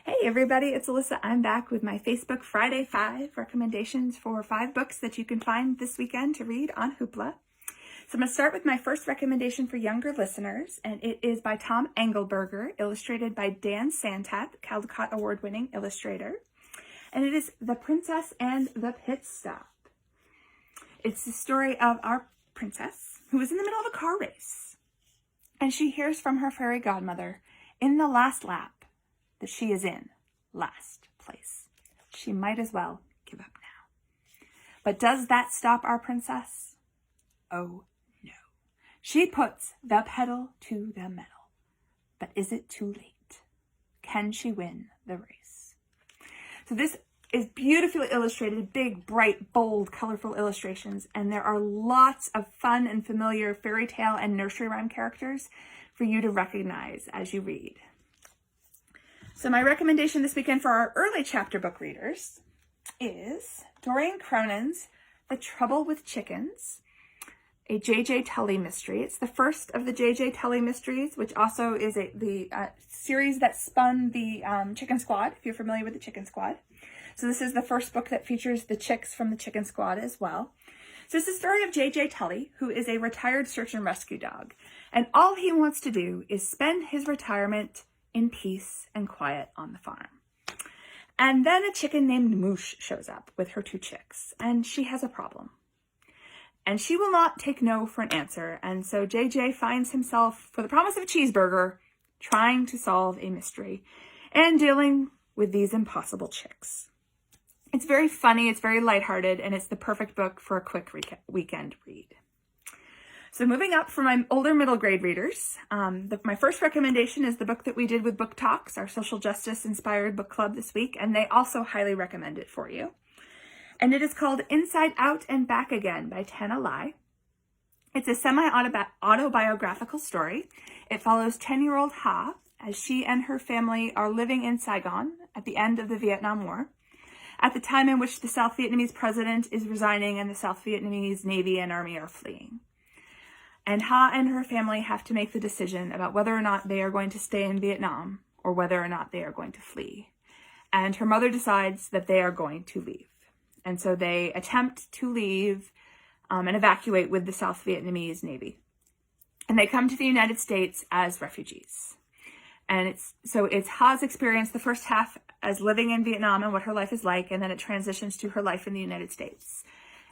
Hey everybody, it's Alissa. I'm back with my Facebook Friday 5 recommendations for 5 books that you can find this weekend to read on Hoopla. So I'm going to start with my first recommendation for younger listeners, and it is by Tom Engelberger, illustrated by Dan Santat, Caldecott Award-winning illustrator. And it is The Princess and the Pitstop. It's the story of our princess who is in the middle of a car race. And she hears from her fairy godmother in the last lap that she is in last place. She might as well give up now. But does that stop our princess? Oh no. She puts the pedal to the metal. But is it too late? Can she win the race? So this is beautifully illustrated, big, bright, bold, colorful illustrations, and there are lots of fun and familiar fairy tale and nursery rhyme characters for you to recognize as you read. So my recommendation this weekend for our early chapter book readers is Dorian Cronin's The Trouble with Chickens, a J.J. Tully mystery. It's the first of the J.J. Tully mysteries, which also is the series that spun the Chicken Squad, if you're familiar with the Chicken Squad. So this is the first book that features the chicks from the Chicken Squad as well. So it's the story of J.J. Tully, who is a retired search and rescue dog. And all he wants to do is spend his retirement in peace and quiet on the farm. And then a chicken named Moosh shows up with her 2 chicks, and she has a problem. And she will not take no for an answer, and so JJ finds himself, for the promise of a cheeseburger, trying to solve a mystery and dealing with these impossible chicks. It's very funny, it's very lighthearted, and it's the perfect book for a quick weekend read. So moving up for my older middle grade readers, my first recommendation is the book that we did with Book Talks, our social justice inspired book club this week, and they also highly recommend it for you. And it is called Inside Out and Back Again by Tana Lai. It's a semi-autobiographical story. It follows 10-year-old Ha as she and her family are living in Saigon at the end of the Vietnam War, at the time in which the South Vietnamese president is resigning and the South Vietnamese Navy and Army are fleeing. And Ha and her family have to make the decision about whether or not they are going to stay in Vietnam or whether or not they are going to flee. And her mother decides that they are going to leave. And so they attempt to leave and evacuate with the South Vietnamese Navy. And they come to the United States as refugees. And it's Ha's experience, the first half as living in Vietnam and what her life is like, and then it transitions to her life in the United States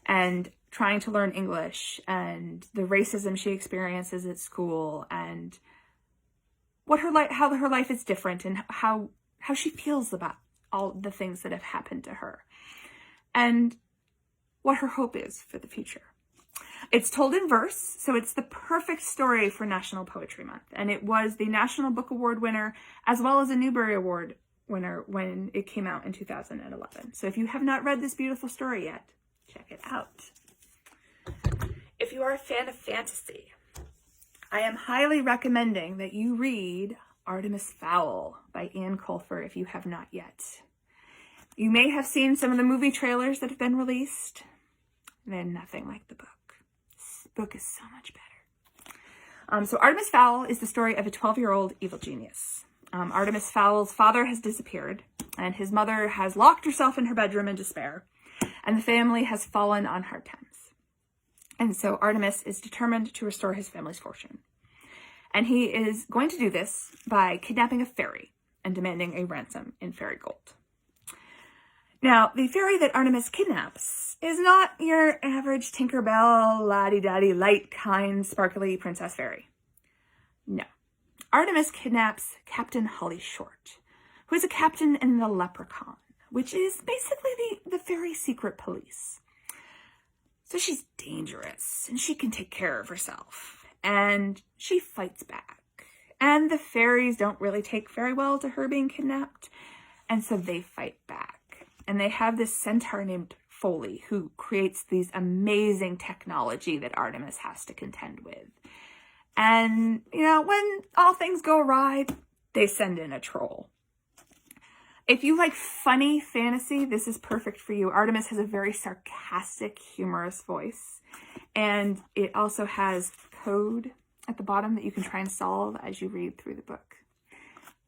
and trying to learn English and the racism she experiences at school and how her life is different and how she feels about all the things that have happened to her and what her hope is for the future. It's told in verse, so it's the perfect story for National Poetry Month. And it was the National Book Award winner as well as a Newbery Award winner when it came out in 2011. So if you have not read this beautiful story yet, check it out. If you are a fan of fantasy, I am highly recommending that you read Artemis Fowl by Ann Coulter if you have not yet. You may have seen some of the movie trailers that have been released. They're nothing like the book. This book is so much better. So Artemis Fowl is the story of a 12-year-old evil genius. Artemis Fowl's father has disappeared, and his mother has locked herself in her bedroom in despair, and the family has fallen on hard times. And so Artemis is determined to restore his family's fortune. And he is going to do this by kidnapping a fairy and demanding a ransom in fairy gold. Now, the fairy that Artemis kidnaps is not your average Tinkerbell, la-di-da-di, light, kind, sparkly princess fairy. No. Artemis kidnaps Captain Holly Short, who is a captain in the Leprechaun, which is basically the fairy secret police. So she's dangerous, and she can take care of herself, and she fights back. And the fairies don't really take very well to her being kidnapped, and so they fight back. And they have this centaur named Foley who creates these amazing technology that Artemis has to contend with. And, when all things go awry, they send in a troll. If you like funny fantasy, this is perfect for you. Artemis has a very sarcastic, humorous voice. And it also has code at the bottom that you can try and solve as you read through the book.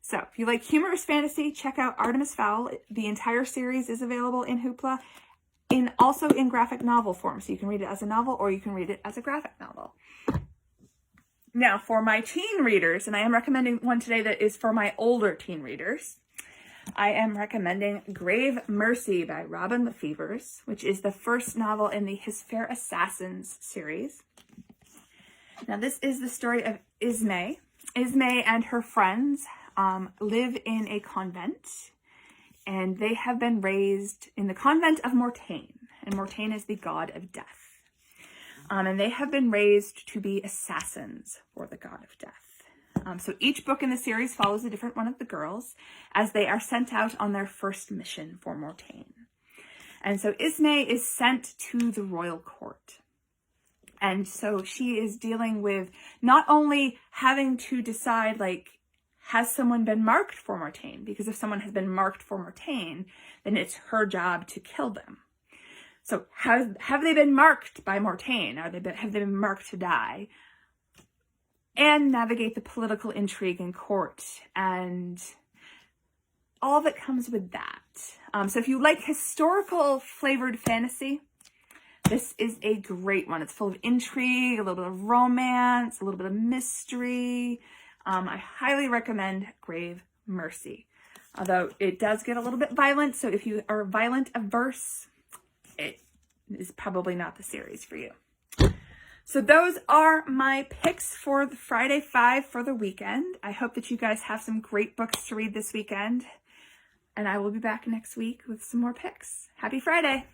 So if you like humorous fantasy, check out Artemis Fowl. The entire series is available in Hoopla, also in graphic novel form. So you can read it as a novel or you can read it as a graphic novel. Now for my teen readers, and I am recommending one today that is for my older teen readers, I am recommending Grave Mercy by Robin Lefevers, which is the first novel in the His Fair Assassins series. Now this is the story of Ismay. Ismay and her friends live in a convent, and they have been raised in the convent of Mortain, and Mortain is the god of death. And they have been raised to be assassins for the god of death. So each book in the series follows a different one of the girls as they are sent out on their first mission for Mortain. And so Ismay is sent to the royal court. And so she is dealing with not only having to decide, like, has someone been marked for Mortain? Because if someone has been marked for Mortain, then it's her job to kill them. So have they been marked by Mortain? Have they been marked to die? And navigate the political intrigue in court and all that comes with that. So if you like historical flavored fantasy, this is a great one. It's full of intrigue, a little bit of romance, a little bit of mystery. I highly recommend Grave Mercy, although it does get a little bit violent. So if you are violent averse, it is probably not the series for you. So those are my picks for the Friday 5 for the weekend. I hope that you guys have some great books to read this weekend. And I will be back next week with some more picks. Happy Friday!